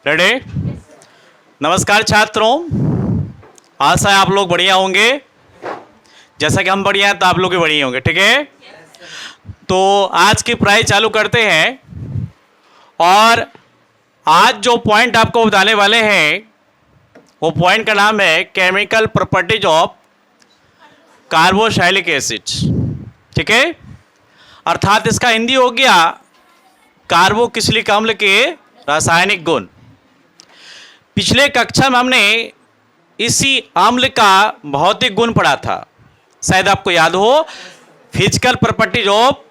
Ready? नमस्कार छात्रों, आशा है आप लोग बढ़िया होंगे। जैसा कि हम बढ़िया हैं तो आप लोग भी बढ़िया होंगे, ठीक है। तो आज की पढ़ाई चालू करते हैं और आज जो पॉइंट आपको बताने वाले हैं वो पॉइंट का नाम है chemical properties of carboxylic acid, ठीक है। अर्थात इसका हिंदी हो गया कार्बोक्सिलिक अम्ल के रासायनिक गुण। पिछले कक्षा में हमने इसी अम्ल का भौतिक गुण पढ़ा था, शायद आपको याद हो, physical properties of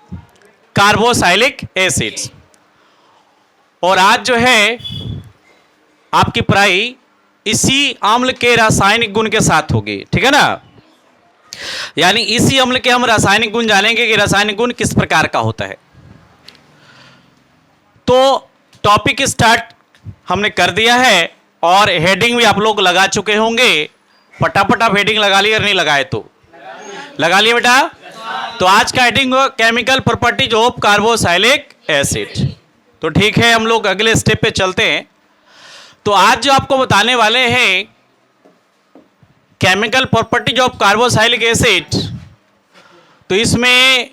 carboxylic acids. और आज जो है आपकी पढ़ाई इसी अम्ल के रासायनिक गुण के साथ होगी, ठीक है ना। यानी इसी अम्ल के हम रासायनिक गुण जानेंगे कि रासायनिक गुण किस प्रकार का होता है। तो टॉपिक स्टार्ट हमने कर दिया है और हेडिंग भी आप लोग लगा चुके होंगे। फटाफट आप हेडिंग लगा लिए, नहीं लगाए तो लगा लिए बेटा। तो आज का हेडिंग हो chemical properties of carboxylic acid. तो ठीक है, हम लोग अगले स्टेप पे चलते हैं। तो आज जो आपको बताने वाले हैं chemical properties of carboxylic acid, तो इसमें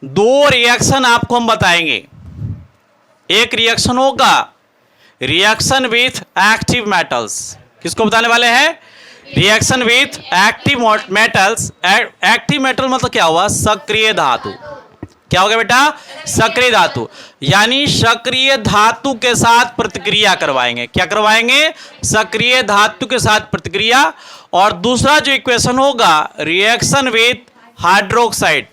दो रिएक्शन आपको हम बताएंगे। एक रिएक्शन होगा रिएक्शन विथ एक्टिव मेटल्स। किसको बताने वाले हैं? Reaction with active metals. Active metal मतलब क्या हुआ? सक्रिय धातु। क्या हो गया बेटा? सक्रिय धातु। यानी सक्रिय धातु के साथ प्रतिक्रिया करवाएंगे। क्या करवाएंगे? सक्रिय धातु के साथ प्रतिक्रिया। और दूसरा जो इक्वेशन होगा रिएक्शन विथ हाइड्रोक्साइड।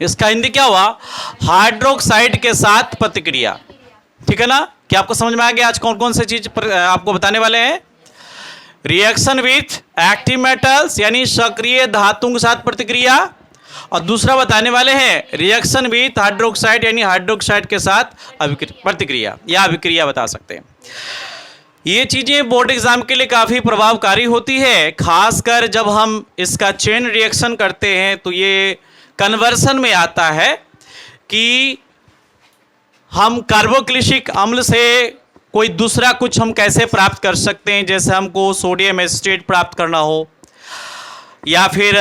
इसका हिंदी क्या हुआ? हाइड्रोक्साइड के साथ प्रतिक्रिया, ठीक है ना। क्या आपको समझ में आ गया आज कौन कौन सी चीज आपको बताने वाले हैं? रिएक्शन विथ एक्टिव मेटल्स यानी सक्रिय धातुओं के साथ प्रतिक्रिया, और दूसरा बताने वाले हैं रिएक्शन विथ हाइड्रोक्साइड यानी हाइड्रोक्साइड के साथ प्रतिक्रिया या अभिक्रिया बता सकते हैं। ये चीजें बोर्ड एग्जाम के लिए काफी प्रभावकारी होती है, खासकर जब हम इसका चेन रिएक्शन करते हैं तो ये कन्वर्सन में आता है कि हम कार्बोक्सिलिक अम्ल से कोई दूसरा कुछ हम कैसे प्राप्त कर सकते हैं। जैसे हमको सोडियम एसिटेट प्राप्त करना हो या फिर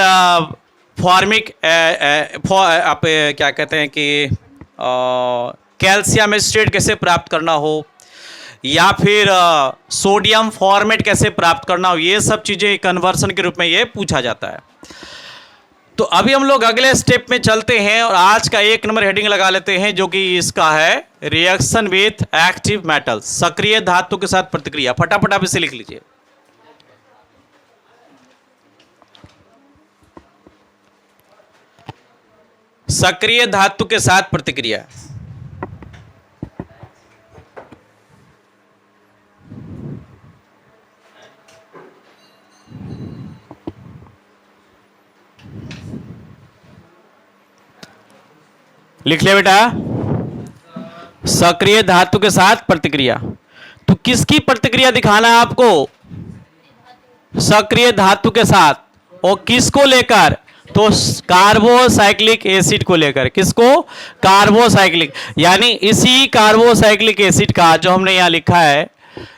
फॉर्मिक आप क्या कहते हैं कि कैल्शियम एसिटेट कैसे प्राप्त करना हो, या फिर सोडियम फॉर्मेट कैसे प्राप्त करना हो, ये सब चीज़ें कन्वर्सन के रूप में ये पूछा जाता है। तो अभी हम लोग अगले स्टेप में चलते हैं और आज का एक नंबर हेडिंग लगा लेते हैं जो कि इसका है रिएक्शन विथ एक्टिव मेटल, सक्रिय धातु के साथ प्रतिक्रिया। फटाफट आप इसे लिख लीजिए। सक्रिय धातु के साथ प्रतिक्रिया। लिख ले बेटा, सक्रिय धातु के साथ प्रतिक्रिया। तो किसकी प्रतिक्रिया दिखाना है आपको? सक्रिय धातु के साथ। और किसको लेकर? तो कार्बोक्सिलिक एसिड को लेकर। किसको? कार्बोक्सिलिक। यानी इसी कार्बोक्सिलिक एसिड का जो हमने यहां लिखा है,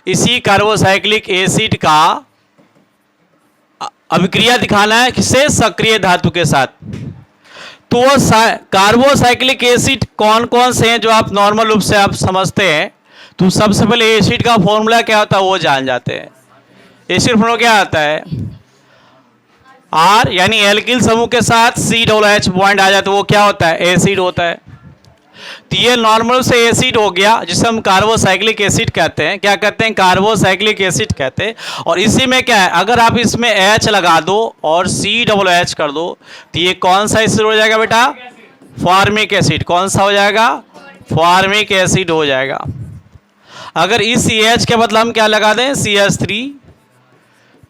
इसी कार्बोक्सिलिक एसिड का अभिक्रिया दिखाना है किससे? सक्रिय धातु के साथ। तो कार्बोक्सिलिक एसिड कौन कौन से हैं जो आप नॉर्मल रूप से आप समझते हैं? तो सबसे पहले एसिड का फॉर्मूला क्या होता है वो जान जाते हैं। एसिड फॉर्मूला क्या आता है? R यानी एल्किल समूह के साथ COOH बॉन्ड आ जाता है, वो क्या होता है? एसिड होता है। तो ये नॉर्मल से एसिड हो गया जिसे हम कार्बोक्सिलिक एसिड कहते हैं। क्या कहते हैं? कार्बोक्सिलिक एसिड कहते हैं। और इसी में क्या है, अगर आप इसमें H लगा दो और COOH कर दो तो ये कौन सा एसिड हो जाएगा बेटा? Formic acid. कौन सा हो जाएगा? फॉर्मिक एसिड हो जाएगा। अगर इस CH के बदले हम क्या लगा दें? CH3,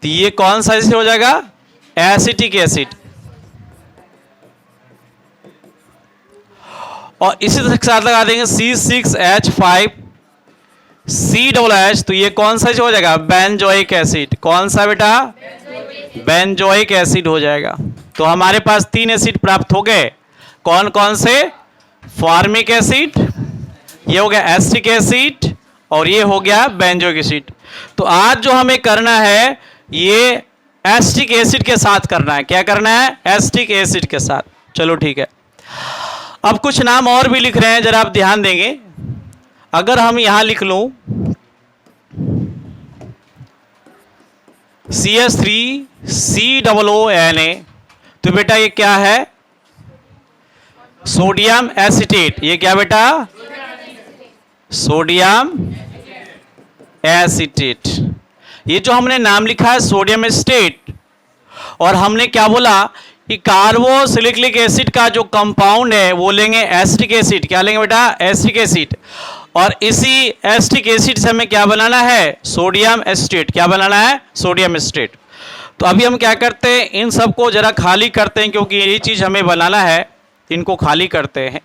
तो ये कौन सा एसिड हो जाएगा? Acetic acid. और इसी तरह के साथ लगा देंगे C6H5COOH, तो ये कौन सा हो जाएगा? Benzoic acid. कौन सा बेटा? बेंजोइक एसिड हो जाएगा। तो हमारे पास 3 एसिड प्राप्त हो गए। कौन कौन से? फॉर्मिक एसिड, ये हो गया एसिटिक एसिड, और ये हो गया बेंजोइक एसिड। तो आज जो हमें करना है ये एसिटिक एसिड के साथ करना है। क्या करना है? एसिटिक एसिड के साथ। चलो ठीक है। अब कुछ नाम और भी लिख रहे हैं, जरा आप ध्यान देंगे। अगर हम यहां लिख लूं CH3COONA, तो बेटा ये क्या है? Sodium acetate. ये क्या बेटा? Sodium acetate. ये जो हमने नाम लिखा है सोडियम एसीटेट, और हमने क्या बोला कि कार्बोक्सिलिक एसिड का जो कंपाउंड है वो लेंगे एसिटिक एसिड। क्या लेंगे बेटा? Acetic acid. और इसी एसिटिक एसिड से हमें क्या बनाना है? Sodium acetate. क्या बनाना है? Sodium acetate. तो अभी हम क्या करते हैं, इन सबको जरा खाली करते हैं, क्योंकि ये चीज़ हमें बनाना है। इनको खाली करते हैं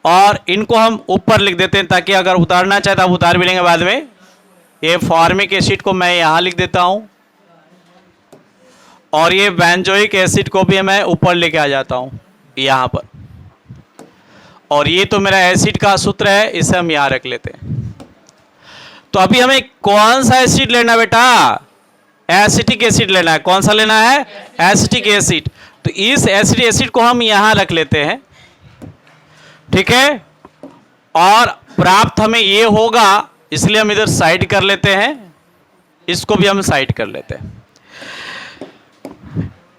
और इनको हम ऊपर लिख देते हैं, ताकि अगर उतारना चाहे तो आप उतार भी लेंगे बाद में। ये फॉर्मिक एसिड को मैं यहाँ लिख देता हूँ, और ये बेंजोइक एसिड को भी मैं ऊपर लेके आ जाता हूँ यहाँ पर। और ये तो मेरा एसिड का सूत्र है, इसे हम यहाँ रख लेते हैं। तो अभी हमें कौन सा एसिड लेना बेटा? एसिटिक एसिड लेना है। कौन सा लेना है? Acetic acid. तो इस एसिड एसिड को हम यहां रख लेते हैं, ठीक है। और प्राप्त हमें ये होगा, इसलिए हम इधर साइड कर लेते हैं, इसको भी हम साइड कर लेते हैं।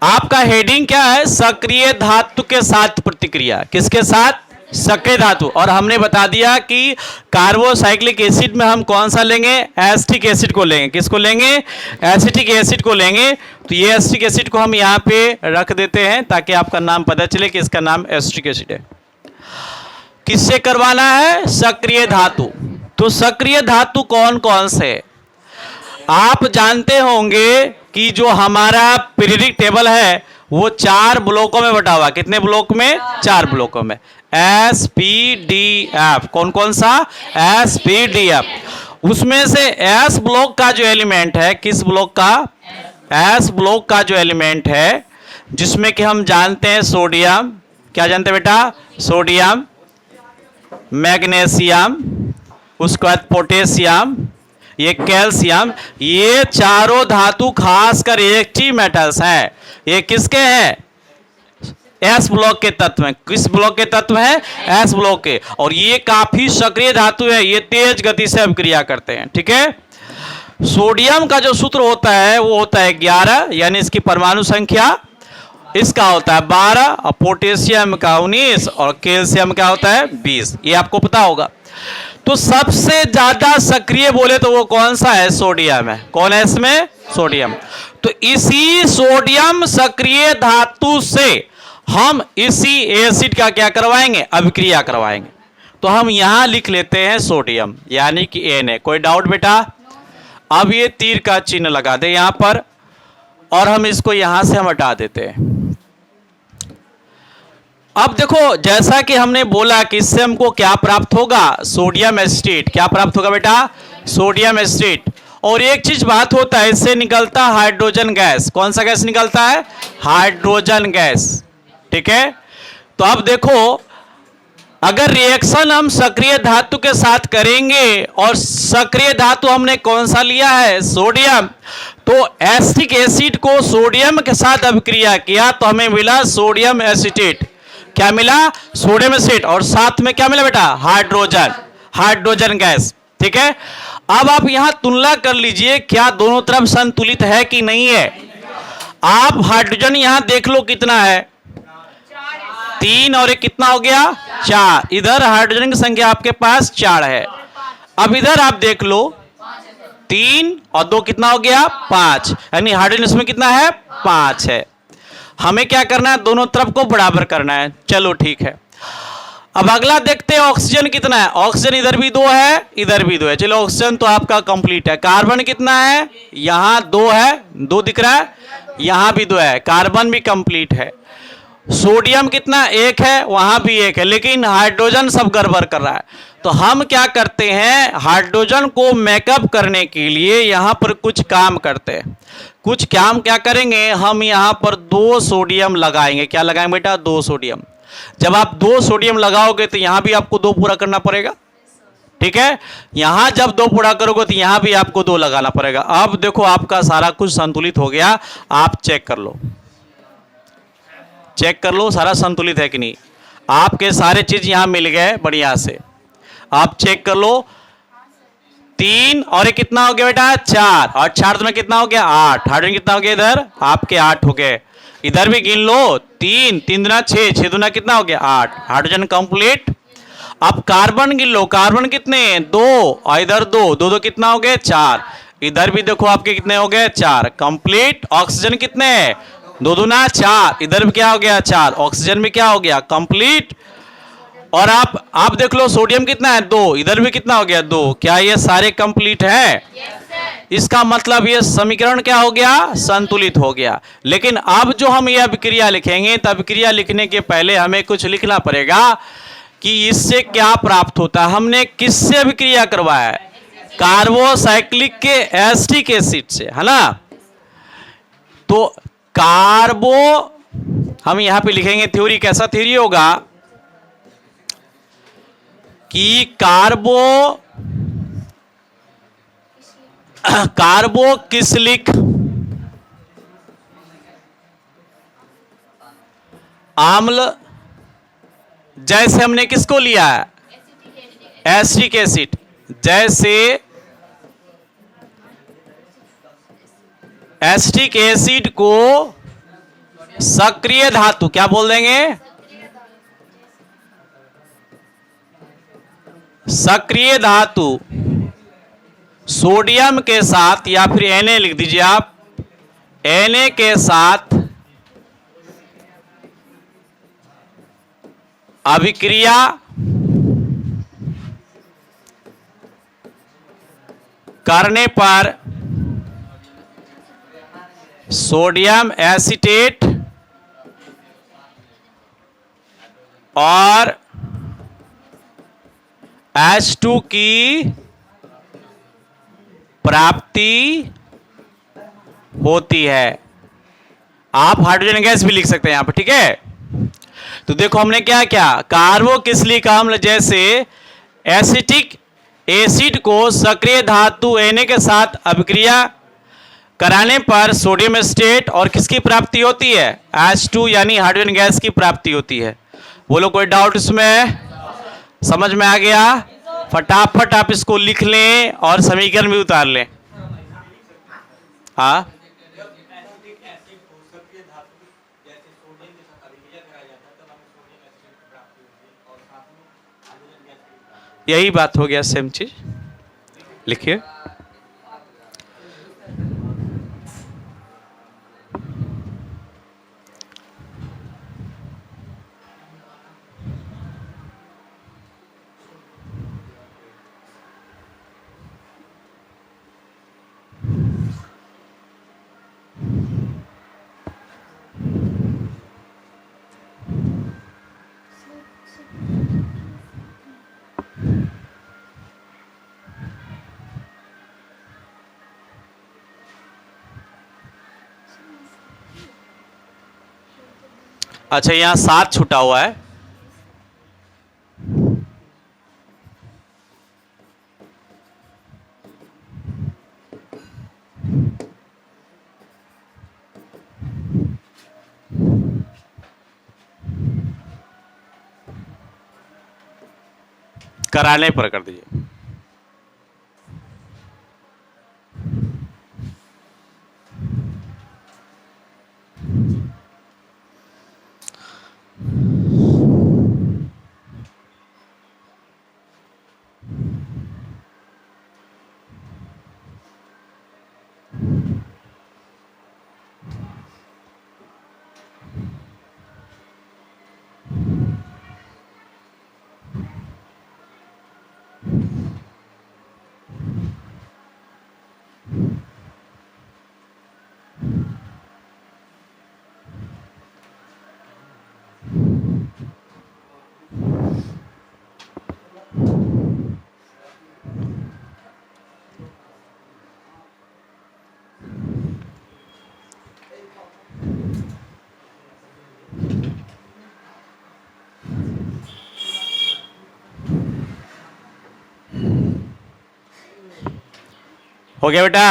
आपका हेडिंग क्या है? सक्रिय धातु के साथ प्रतिक्रिया। किसके साथ? सक्रिय धातु। और हमने बता दिया कि कार्बोसाइक्लिक एसिड में हम कौन सा लेंगे? एसिटिक एसिड को लेंगे। किसको लेंगे? एसिटिक एसिड को लेंगे। तो ये एसिटिक एसिड को हम यहाँ पे रख देते हैं, ताकि आपका नाम पता चले कि इसका नाम एसिटिक एसिड है। किससे करवाना है? सक्रिय धातु। तो सक्रिय धातु कौन कौन से? आप जानते होंगे कि जो हमारा पीरियडिक टेबल है वो 4 ब्लॉकों में बटा हुआ। कितने ब्लॉक में? 4 ब्लॉकों में। SPDF। कौन कौन सा? SPDF। उसमें से S ब्लॉक का जो एलिमेंट है, किस ब्लॉक का? S ब्लॉक का जो एलिमेंट है, जिसमें कि हम जानते हैं सोडियम। क्या जानते हैं बेटा? सोडियम, मैग्नीशियम, उसके बाद पोटेशियम, ये कैल्शियम। ये चारों धातु खासकर एक्टिव मेटल्स हैं। ये किसके हैं? एस ब्लॉक के तत्व हैं। किस ब्लॉक के तत्व हैं? एस ब्लॉक के। और ये काफी सक्रिय धातु है, ये तेज गति से अभिक्रिया करते हैं, ठीक है। सोडियम का जो सूत्र होता है वो होता है 11, यानी इसकी परमाणु संख्या इसका होता है 12, और पोटेशियम का 19, और कैल्शियम का होता है 20। ये आपको पता होगा। तो सबसे ज्यादा सक्रिय बोले तो वो कौन सा है? सोडियम है। कौन है इसमें? सोडियम। तो इसी सोडियम सक्रिय धातु से हम इसी एसिड का क्या करवाएंगे? अभिक्रिया करवाएंगे। तो हम यहां लिख लेते हैं सोडियम, यानी कि Na। कोई डाउट बेटा? अब ये तीर का चिन्ह लगा दे यहां पर, और हम इसको यहां से हम हटा देते हैं। अब देखो, जैसा कि हमने बोला कि इससे हमको क्या प्राप्त होगा? Sodium acetate. क्या प्राप्त होगा बेटा? Sodium acetate. और एक चीज बात होता है, इससे निकलता हाइड्रोजन गैस। कौन सा गैस निकलता है? हाइड्रोजन गैस, ठीक है। तो अब देखो, अगर रिएक्शन हम सक्रिय धातु के साथ करेंगे, और सक्रिय धातु हमने कौन सा लिया है? सोडियम। तो एसिटिक एसिड को सोडियम के साथ अभिक्रिया किया तो हमें मिला सोडियम एसीटेट। क्या मिला? Sodium acid. और साथ में क्या मिला बेटा? हाइड्रोजन, हाइड्रोजन गैस, ठीक है। अब आप यहां तुलना कर लीजिए, क्या दोनों तरफ संतुलित है कि नहीं है? आप हाइड्रोजन यहां देख लो कितना है? 3, और एक कितना हो गया? 4। इधर हाइड्रोजन की संख्या आपके पास 4 है। अब इधर आप देख लो, 3 और 2 कितना हो गया? 5। यानी हाइड्रोजन इसमें कितना है? 5 है। हमें क्या करना है? दोनों तरफ को बराबर करना है। चलो ठीक है। अब अगला देखते हैं ऑक्सीजन कितना है। ऑक्सीजन इधर भी 2 है, इधर भी 2 है। चलो ऑक्सीजन तो आपका कंप्लीट है। कार्बन कितना है? यहां 2 है, 2 दिख रहा है, यहां भी 2 है, कार्बन भी कंप्लीट है। सोडियम कितना? 1 है, वहां भी 1 है, लेकिन हाइड्रोजन सब गड़बड़ कर रहा है। तो हम क्या करते हैं? हाइड्रोजन को मेकअप करने के लिए यहां पर कुछ काम करते हैं। कुछ काम क्या करेंगे? हम यहां पर 2 सोडियम लगाएंगे। क्या लगाएंगे बेटा? 2 सोडियम। जब आप 2 सोडियम लगाओगे तो यहां भी आपको 2 पूरा करना पड़ेगा, ठीक है, यहां जब 2 पूरा करोगे तो यहां भी आपको 2 लगाना पड़ेगा। अब देखो आपका सारा कुछ संतुलित हो गया। आप चेक कर लो, चेक कर लो सारा संतुलित है कि नहीं। आपके सारे चीज यहां मिल गए बढ़िया से। आप चेक कर लो, 3 और ये कितना हो गया बेटा 4, और 4 दूना कितना हो गया 8। हाइड्रोजन कितना हो गया इधर आपके 8 हो गए। इधर भी गिन लो, 3 3 दूना 6, 6 दूना कितना हो गया 8। Hydrogen complete. अब कार्बन गिन लो, कार्बन कितने 2, और इधर 2 2 2 कितना हो गए 4। इधर भी देखो आपके कितने हो गए 4 कंप्लीट। ऑक्सीजन कितने 2 दूना 4, इधर भी क्या हो गया 4, ऑक्सीजन भी क्या हो गया कंप्लीट। और आप देख लो सोडियम कितना है 2, इधर भी कितना हो गया 2। क्या ये सारे कंप्लीट है? इसका मतलब ये समीकरण क्या हो गया संतुलित हो गया। लेकिन अब जो हम ये अभिक्रिया लिखेंगे तो अभिक्रिया लिखने के पहले हमें कुछ लिखना पड़ेगा कि इससे क्या प्राप्त होता है। हमने किससे अभिक्रिया करवाया है? कार्बोसाइक्लिक के एसिटिक एसिड से, है ना। तो कार्बो हम यहां पे लिखेंगे थ्योरी, कैसा थ्योरी होगा कि कार्बोक्सिलिक आम्ल, जैसे हमने किसको लिया है एसिटिक एसिड, जैसे एसिटिक एसिड को सक्रिय धातु क्या बोल देंगे, सक्रिय धातु सोडियम के साथ, या फिर Na लिख दीजिए आप, Na के साथ अभिक्रिया करने पर सोडियम एसीटेट और H2 की प्राप्ति होती है। आप हाइड्रोजन गैस भी लिख सकते हैं यहां पर, ठीक है। तो देखो हमने क्या क्या, कार्बोक्सिलिक अम्ल जैसे एसिटिक एसिड को सक्रिय धातु Na के साथ अभिक्रिया कराने पर सोडियम एसीटेट और किसकी प्राप्ति होती है H2 यानी हाइड्रोजन गैस की प्राप्ति होती है। बोलो कोई डाउट इसमें? समझ में आ गया? फटाफट आप इसको लिख लें और समीकरण भी उतार लें। हाँ यही बात हो गया, सेम चीज लिखिए। अच्छा यहां 7 छूटा हुआ है, कराने पर कर दीजिए। हो गया बेटा?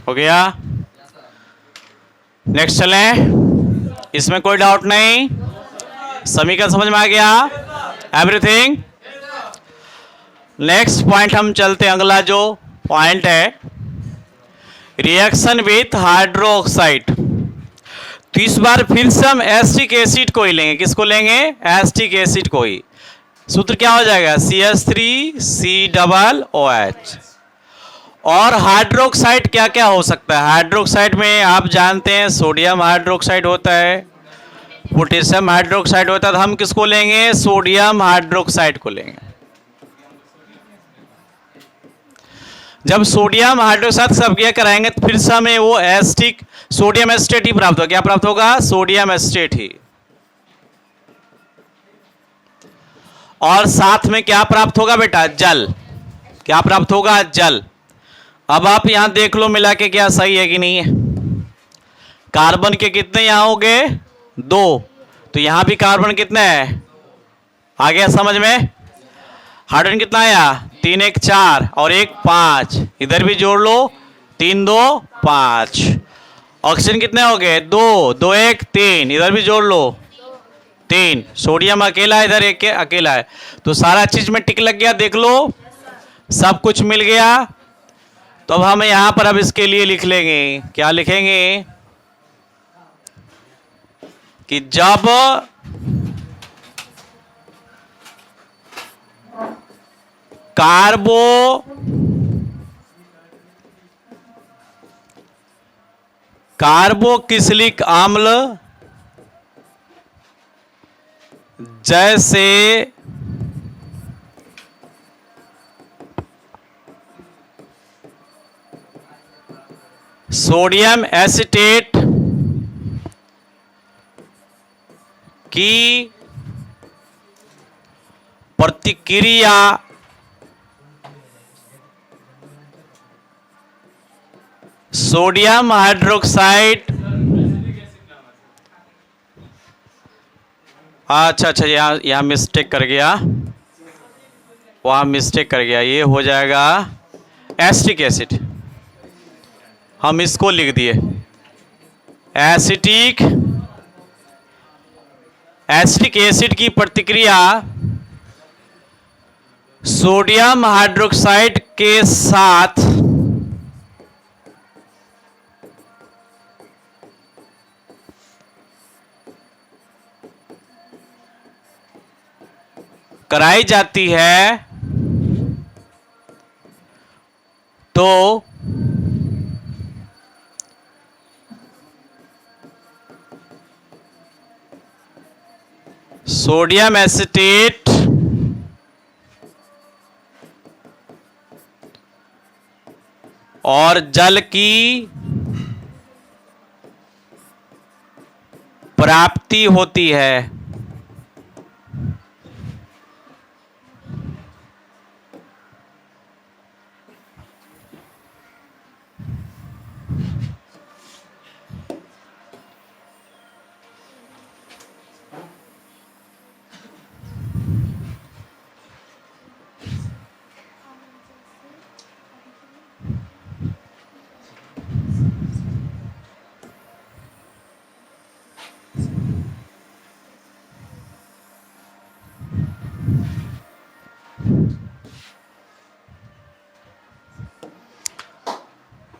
हो गया? नेक्स्ट चलें। इसमें कोई डाउट नहीं, समीकरण समझ में आ गया? एवरीथिंग। नेक्स्ट पॉइंट हम चलते हैं, अगला जो पॉइंट है रिएक्शन विथ हाइड्रोक्साइड। तो इस बार फिर से हम एसिटिक एसिड को ही लेंगे। किसको लेंगे? एसिटिक एसिड को ही। सूत्र क्या हो जाएगा? CH3COOH। और हाइड्रोक्साइड क्या क्या हो सकता है? हाइड्रोक्साइड में आप जानते हैं सोडियम हाइड्रोक्साइड होता है, पोटेशियम हाइड्रोक्साइड होता है। तो हम किसको लेंगे? सोडियम हाइड्रोक्साइड को लेंगे। जब सोडियम हाइड्रोक्साइड सब क्या कराएंगे तो फिर से हमें वो एसिटिक सोडियम एसिटेट ही प्राप्त होगा। क्या प्राप्त होगा? सोडियम एसिटेट ही। और साथ में क्या प्राप्त होगा बेटा? जल। क्या प्राप्त होगा? जल। अब आप यहां देख लो मिला के क्या सही है कि नहीं है। कार्बन के कितने यहां हो गए? 2। तो यहां भी कार्बन कितने है? आ गया समझ में? हाइड्रोजन कितना आया? 3 1 4 और 1 5। इधर भी जोड़ लो, 3 2 5। ऑक्सीजन कितने हो गए? 2 2 1 3। इधर भी जोड़ लो, 3। सोडियम अकेला है, इधर एक अकेला है। तो सारा चीज में टिक लग गया। देख लो सब कुछ मिल गया। तो अब हम यहां पर अब इसके लिए लिख लेंगे। क्या लिखेंगे? कि जब कार्बोक्सिलिक अम्ल जैसे सोडियम एसिटेट की प्रतिक्रिया सोडियम हाइड्रोक्साइड, अच्छा यहाँ मिस्टेक कर गया, वहाँ मिस्टेक कर गया। ये हो जाएगा एसिटिक एसिड। हम इसको लिख दिए एसिटिक एसिड की प्रतिक्रिया सोडियम हाइड्रोक्साइड के साथ कराई जाती है तो सोडियम एसिटेट और जल की प्राप्ति होती है।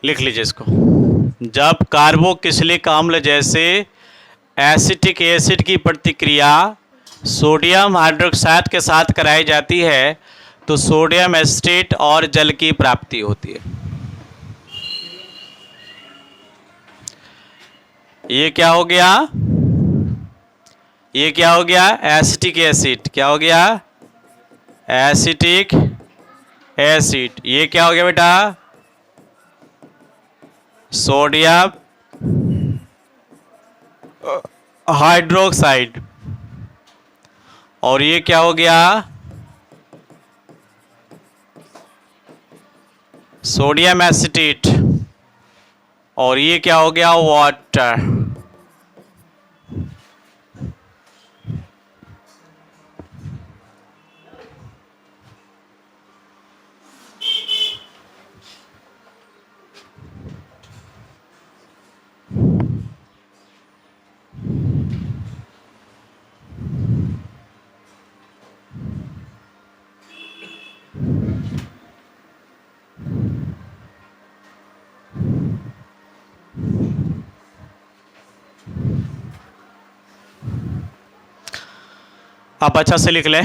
लिख लीजिए इसको। जब कार्बोक्सिलिक अम्ल जैसे एसिटिक एसिड की प्रतिक्रिया सोडियम हाइड्रोक्साइड के साथ कराई जाती है तो सोडियम एसिटेट और जल की प्राप्ति होती है। ये क्या हो गया? ये क्या हो गया? Acetic acid. क्या हो गया? Acetic acid. ये क्या हो गया बेटा? सोडियम हाइड्रोक्साइड, और ये क्या हो गया, सोडियम एसिटेट, और ये क्या हो गया, वाटर। आप अच्छा से लिख लें।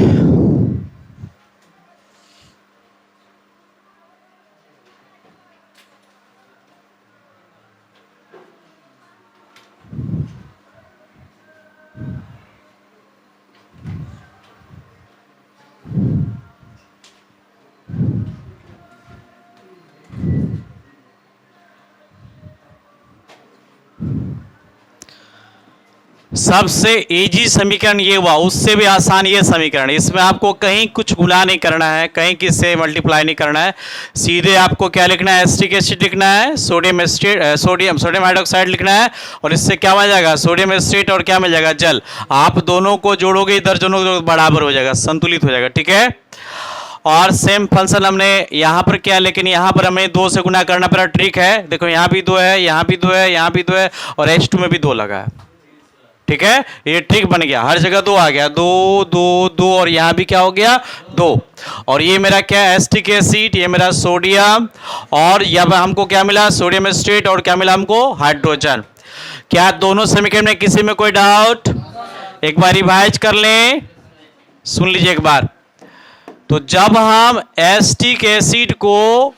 सबसे इजी समीकरण ये हुआ, उससे भी आसान ये समीकरण। इसमें आपको कहीं कुछ गुणा नहीं करना है, कहीं किससे मल्टीप्लाई नहीं करना है, सीधे आपको क्या लिखना है, एसिटिक एसिड लिखना है, सोडियम हाइड्रोक्साइड लिखना है, और इससे क्या मिल जाएगा, सोडियम एसिड, और क्या मिल जाएगा, जल। आप दोनों को जोड़ोगे, इधर दोनों बराबर हो जाएगा, संतुलित हो जाएगा, ठीक है। और सेम फंक्शन हमने यहाँ पर किया, लेकिन यहाँ पर हमें 2 से गुना करना पड़ा। ट्रिक है, देखो यहाँ भी 2 है, यहाँ भी 2 है, यहाँ भी 2 है, और H2 में भी 2 लगा है, ठीक है। ये ट्रिक बन गया, हर जगह 2 आ गया, 2 2 2, और यहाँ भी क्या हो गया, 2। और ये मेरा क्या है, एसिटिक एसिड, ये मेरा सोडियम, और यहाँ हमको क्या मिला, सोडियम एसिटेट, और क्या मिला हमको, हाइड्रोजन। क्या दोनों समीकरण में किसी में कोई डाउट? एक बार रिवाइज कर लें, सुन लीजिए एक बार। तो जब हम एसिटिक एसिड को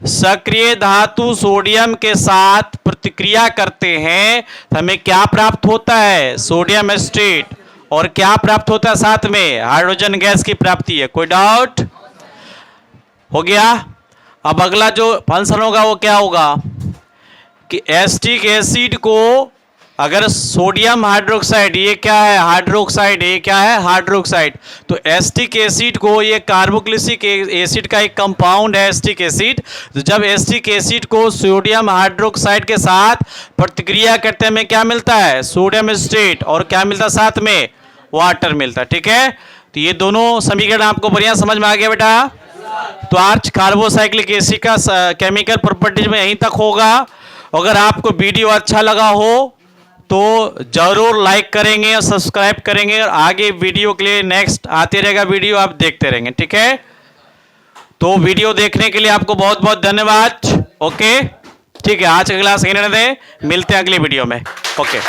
सक्रिय धातु सोडियम के साथ प्रतिक्रिया करते हैं तो हमें क्या प्राप्त होता है, सोडियम एसिटेट, और क्या प्राप्त होता है साथ में, हाइड्रोजन गैस की प्राप्ति है। कोई डाउट? हो गया। अब अगला जो फंक्शन होगा वो क्या होगा कि एसिटिक एसिड को अगर सोडियम हाइड्रोक्साइड, ये क्या है, हाइड्रोक्साइड, ये क्या है, हाइड्रोक्साइड, तो एसिटिक एसिड को, ये कार्बोक्सिलिक एसिड का एक कंपाउंड है एसिटिक एसिड। तो जब एसिटिक एसिड को सोडियम हाइड्रोक्साइड के साथ प्रतिक्रिया करते में क्या मिलता है, सोडियम एसिटेट, और क्या मिलता है साथ में, वाटर मिलता है, ठीक है। तो ये दोनों समीकरण आपको बढ़िया समझ में आ गया बेटा। तो आज कार्बोसाइक्लिक एसिड का केमिकल प्रॉपर्टीज में यहीं तक होगा। अगर आपको वीडियो अच्छा लगा हो तो जरूर लाइक करेंगे और सब्सक्राइब करेंगे, और आगे वीडियो के लिए नेक्स्ट आते रहेगा वीडियो, आप देखते रहेंगे, ठीक है। तो वीडियो देखने के लिए आपको बहुत बहुत धन्यवाद। ओके, ठीक है, आज का क्लास यहीं रहने दें, मिलते हैं अगली वीडियो में। ओके।